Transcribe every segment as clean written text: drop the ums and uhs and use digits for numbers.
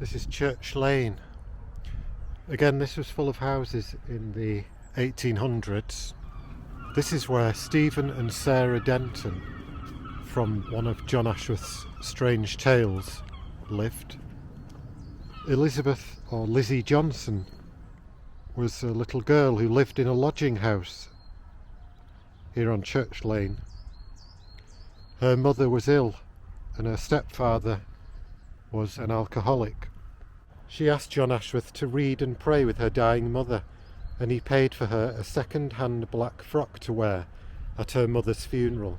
This is Church Lane. Again, this was full of houses in the 1800s. This is where Stephen and Sarah Denton, from one of John Ashworth's strange tales, lived. Elizabeth, or Lizzie Johnson, was a little girl who lived in a lodging house here on Church Lane. Her mother was ill and her stepfather was an alcoholic. She asked John Ashworth to read and pray with her dying mother, and he paid for her a second-hand black frock to wear at her mother's funeral.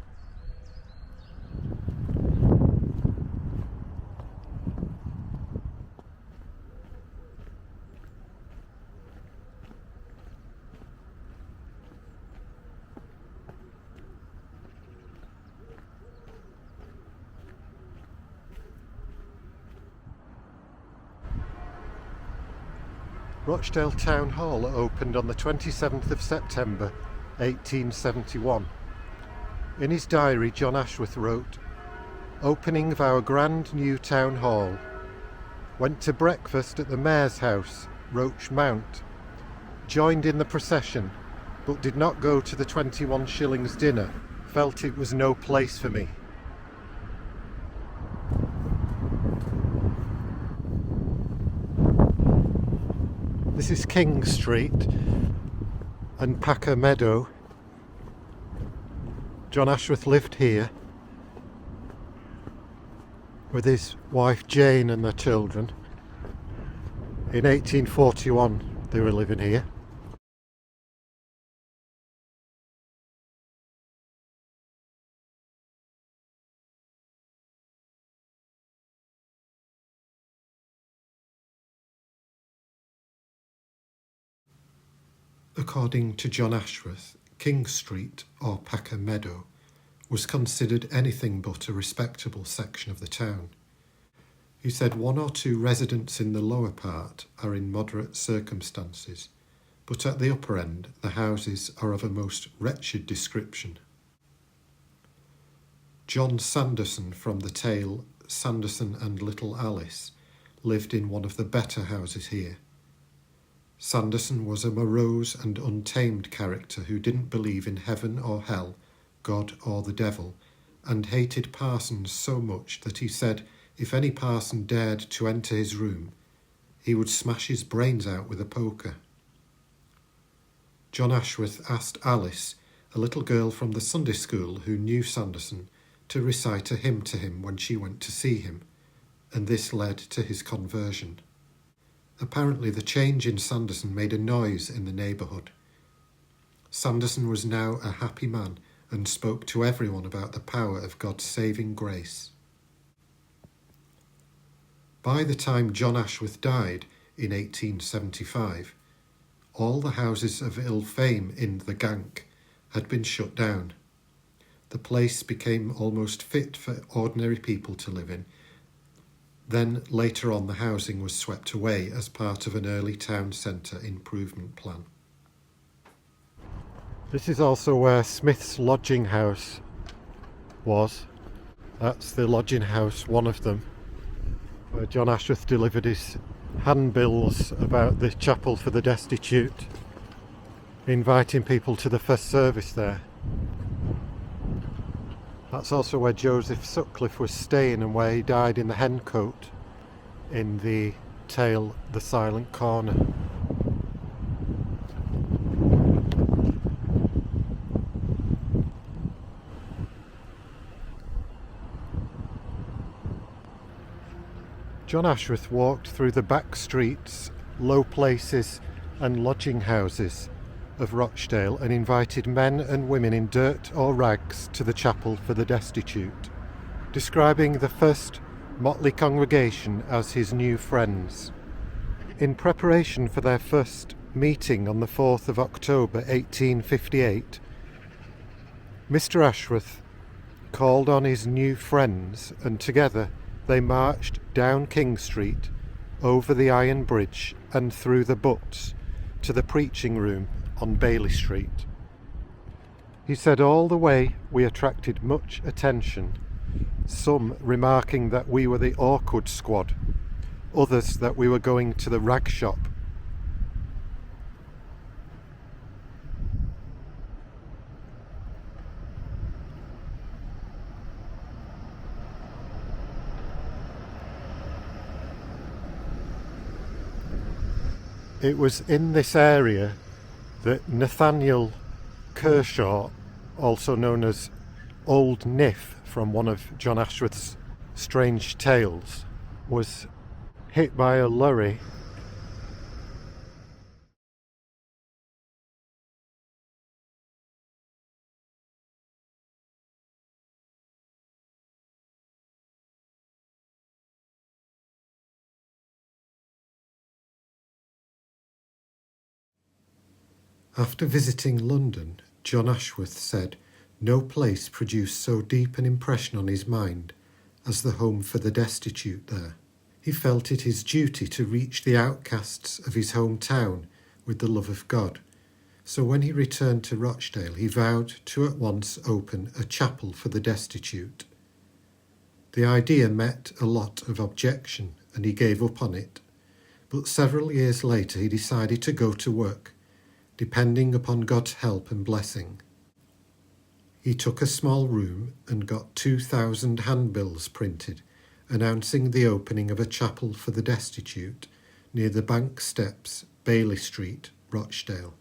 Rochdale Town Hall opened on the 27th of September 1871. In his diary, John Ashworth wrote, "Opening of our grand new town hall. Went to breakfast at the Mayor's House, Roach Mount. Joined in the procession, but did not go to the 21 shillings dinner. Felt it was no place for me." This is King Street and Packer Meadow. John Ashworth lived here with his wife Jane and their children. In 1841 they were living here. According to John Ashworth, King Street, or Packer Meadow, was considered anything but a respectable section of the town. He said one or two residents in the lower part are in moderate circumstances, but at the upper end the houses are of a most wretched description. John Sanderson, from the tale Sanderson and Little Alice, lived in one of the better houses here. Sanderson was a morose and untamed character who didn't believe in heaven or hell, God or the devil, and hated parsons so much that he said if any parson dared to enter his room, he would smash his brains out with a poker. John Ashworth asked Alice, a little girl from the Sunday school who knew Sanderson, to recite a hymn to him when she went to see him, and this led to his conversion. Apparently the change in Sanderson made a noise in the neighbourhood. Sanderson was now a happy man and spoke to everyone about the power of God's saving grace. By the time John Ashworth died in 1875, all the houses of ill fame in the Gank had been shut down. The place became almost fit for ordinary people to live in. Then later on the housing was swept away as part of an early town centre improvement plan. This is also where Smith's lodging house was. That's the lodging house, one of them, where John Ashworth delivered his handbills about the chapel for the destitute, inviting people to the first service there. That's also where Joseph Sutcliffe was staying and where he died in the hencote in the tale The Silent Corner. John Ashworth walked through the back streets, low places and lodging houses of Rochdale and invited men and women in dirt or rags to the chapel for the destitute, describing the first motley congregation as his new friends. In preparation for their first meeting on the 4th of October 1858, Mr. Ashworth called on his new friends and together they marched down King Street, over the Iron Bridge and through the Butts to the preaching room on Bailey Street. He said all the way we attracted much attention, some remarking that we were the awkward squad, others that we were going to the rag shop. It was in this area that Nathaniel Kershaw, also known as Old Niff from one of John Ashworth's strange tales, was hit by a lorry. After visiting London, John Ashworth said no place produced so deep an impression on his mind as the home for the destitute there. He felt it his duty to reach the outcasts of his hometown with the love of God. So when he returned to Rochdale, he vowed to at once open a chapel for the destitute. The idea met a lot of objection and he gave up on it. But several years later he decided to go to work, depending upon God's help and blessing. He took a small room and got 2,000 handbills printed, announcing the opening of a chapel for the destitute near the Bank Steps, Bailey Street, Rochdale.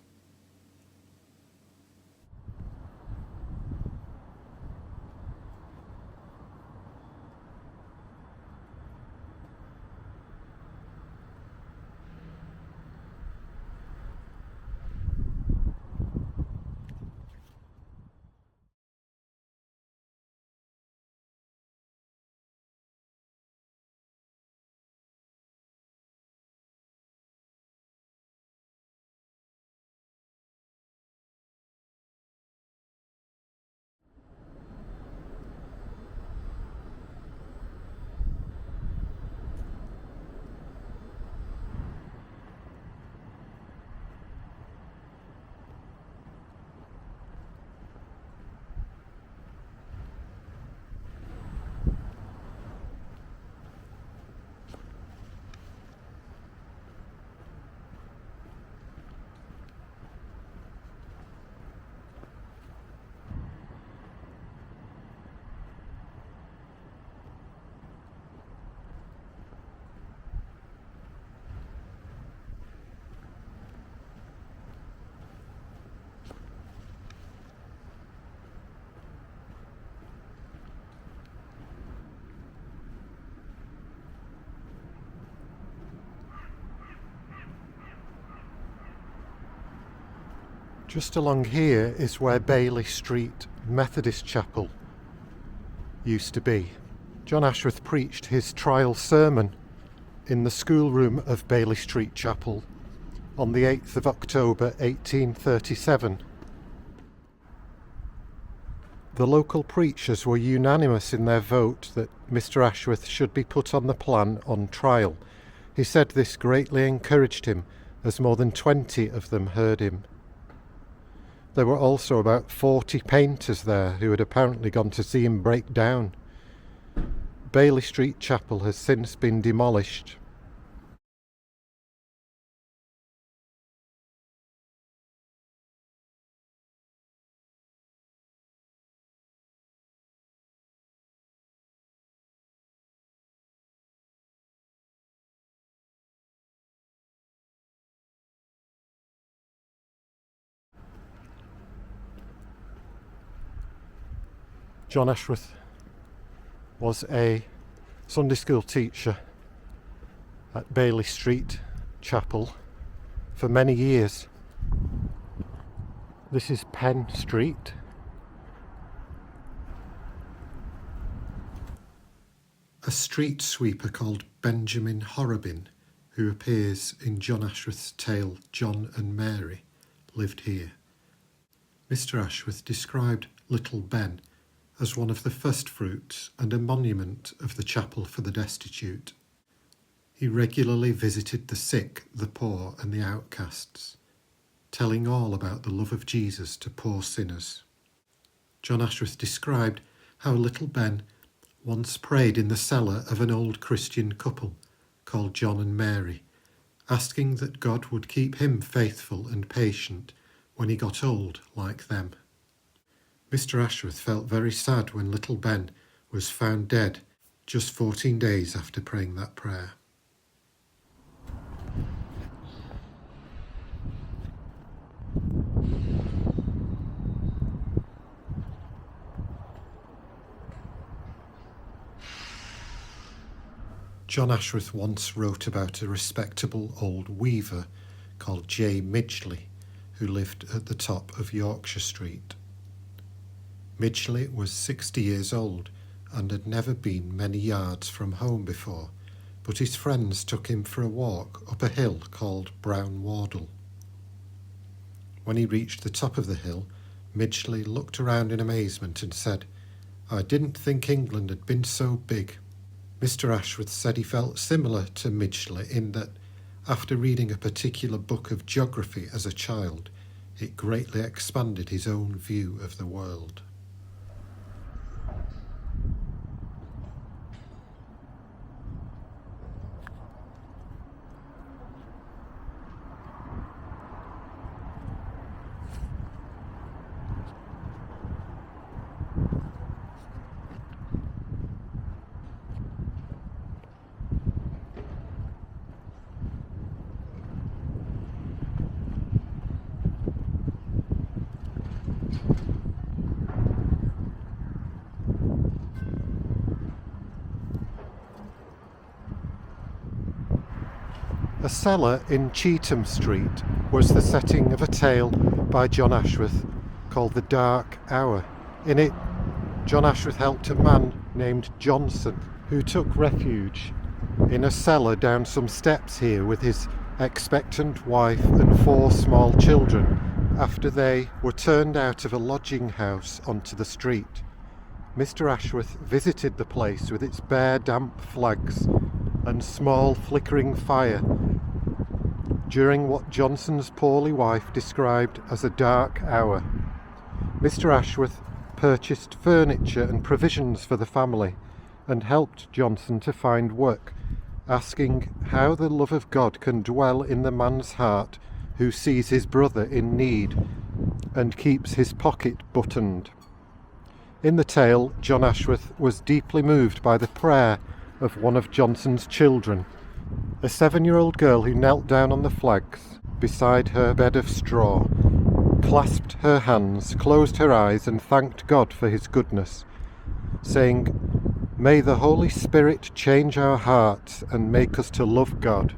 Just along here is where Bailey Street Methodist Chapel used to be. John Ashworth preached his trial sermon in the schoolroom of Bailey Street Chapel on the 8th of October 1837. The local preachers were unanimous in their vote that Mr. Ashworth should be put on the plan on trial. He said this greatly encouraged him, as more than 20 of them heard him. There were also about 40 painters there who had apparently gone to see him break down. Bailey Street Chapel has since been demolished. John Ashworth was a Sunday school teacher at Bailey Street Chapel for many years. This is Penn Street. A street sweeper called Benjamin Horrobin, who appears in John Ashworth's tale John and Mary, lived here. Mr. Ashworth described Little Ben as one of the first fruits and a monument of the chapel for the destitute. He regularly visited the sick, the poor and the outcasts, telling all about the love of Jesus to poor sinners. John Ashworth described how little Ben once prayed in the cellar of an old Christian couple called John and Mary, asking that God would keep him faithful and patient when he got old like them. Mr. Ashworth felt very sad when little Ben was found dead just 14 days after praying that prayer. John Ashworth once wrote about a respectable old weaver called J. Midgley, who lived at the top of Yorkshire Street. Midgley was 60 years old and had never been many yards from home before, but his friends took him for a walk up a hill called Brown Wardle. When he reached the top of the hill, Midgley looked around in amazement and said, "I didn't think England had been so big." Mr. Ashworth said he felt similar to Midgley in that, after reading a particular book of geography as a child, it greatly expanded his own view of the world. A cellar in Cheetham Street was the setting of a tale by John Ashworth called The Dark Hour. In it, John Ashworth helped a man named Johnson who took refuge in a cellar down some steps here with his expectant wife and 4 small children after they were turned out of a lodging house onto the street. Mr. Ashworth visited the place with its bare damp flags and small flickering fire during what Johnson's poorly wife described as a dark hour. Mr. Ashworth purchased furniture and provisions for the family and helped Johnson to find work, asking how the love of God can dwell in the man's heart who sees his brother in need and keeps his pocket buttoned. In the tale, John Ashworth was deeply moved by the prayer of one of Johnson's children, a 7-year-old girl who knelt down on the flags beside her bed of straw, clasped her hands, closed her eyes and thanked God for his goodness, saying, "May the Holy Spirit change our hearts and make us to love God."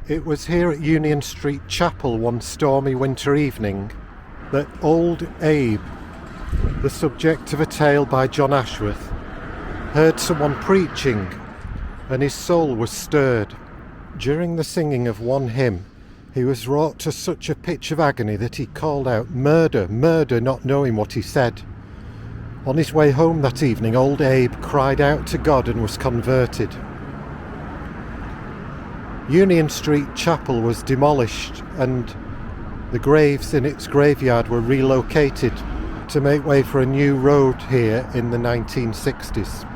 It was here at Union Street Chapel one stormy winter evening that old Abe, the subject of a tale by John Ashworth, heard someone preaching and his soul was stirred. During the singing of one hymn, he was wrought to such a pitch of agony that he called out, "Murder, murder," not knowing what he said. On his way home that evening, old Abe cried out to God and was converted. Union Street Chapel was demolished and the graves in its graveyard were relocated to make way for a new road here in the 1960s.